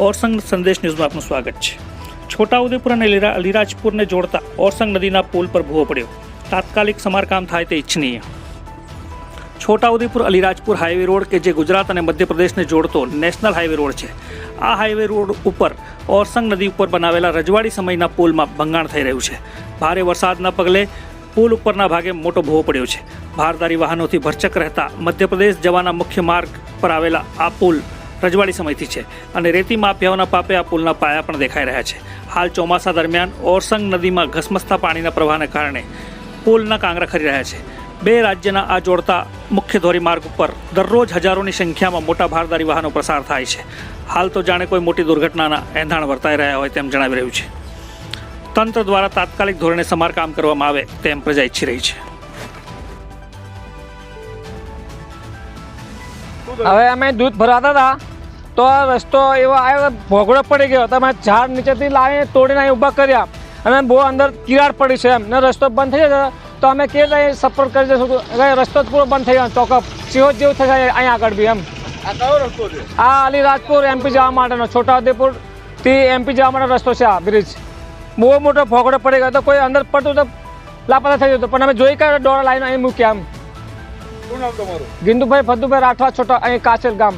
ઓરસંગ સંદેશ ન્યૂઝમાં આપનું સ્વાગત છે। છોટાઉદેપુર અને અલીરાજપુરને જોડતા ઓરસંગ નદીના પુલ પર ભૂવો પડ્યો, તાત્કાલિક સમારકામ થાય તે ઇચ્છનીય। છોટાઉદેપુર અલીરાજપુર હાઈવે રોડ કે જે ગુજરાત અને મધ્યપ્રદેશને જોડતો નેશનલ હાઈવે રોડ છે, આ હાઈવે રોડ ઉપર ઓરસંગ નદી ઉપર બનાવેલા રજવાડી સમયના પુલમાં ભંગાણ થઈ રહ્યું છે। ભારે વરસાદના પગલે પુલ ઉપરના ભાગે મોટો ભૂવો પડ્યો છે। ભારદારી વાહનોથી ભરચક રહેતા મધ્યપ્રદેશ જવાના મુખ્ય માર્ગ પર આવેલા આ પુલ રજવાડી સમયથી છે અને રેતી માફિયાઓના પાપે આ પુલના પાયા પણ દેખાઈ રહ્યા છે। હાલ ચોમાસા દરમિયાન ઓરસંગ નદીમાં ઘસમસતા પાણીના પ્રવાહને કારણે પુલના કાંગરા ખરી રહ્યા છે। બે રાજ્યના આ જોડતા મુખ્ય ધોરીમાર્ગ ઉપર દરરોજ હજારોની સંખ્યામાં મોટા ભારદારી વાહનો પસાર થાય છે। હાલ તો જાણે કોઈ મોટી દુર્ઘટનાના એંધાણ વર્તાઈ રહ્યા હોય તેમ જણાવી રહ્યું છે। તંત્ર દ્વારા તાત્કાલિક ધોરણે સમારકામ કરવામાં આવે તેમ પ્રજા ઈચ્છી રહી છે। હવે અમે દૂધ ભરાતા હતા તો આ રસ્તો એવો આવ્યો, ભોગડો પડી ગયો, તમે ઝાડ નીચેથી લાવીને તોડીને અહીં ઊભા કર્યા અને બહુ અંદર કિરાડ પડી છે એમ ને રસ્તો બંધ થઈ જશે તો અમે કે સપોર્ટ કરી દઈશું। રસ્તો પૂરો બંધ થઈ ગયો, ચોકઅપ સિહોદ જેવું થશે અહીંયા આગળ બી એમ। આ કયો રસ્તો છે? આ અલીરાજપુર એમપી જવા માટેનો, છોટાઉદેપુરથી એમપી જવા માટે રસ્તો છે। આ બ્રિજ બહુ મોટો ભોગડો પડી ગયો તો કોઈ અંદર પડતું તો લાપતા થઈ જતું, પણ અમે જોઈ કે દોડા લાવીને અહીં મૂક્યા એમ। શું નામ તમારું? ગિંદુભાઈ ફદ્દુભાઈ રાઠવા, છોટા અહીં કાચેલ ગામ।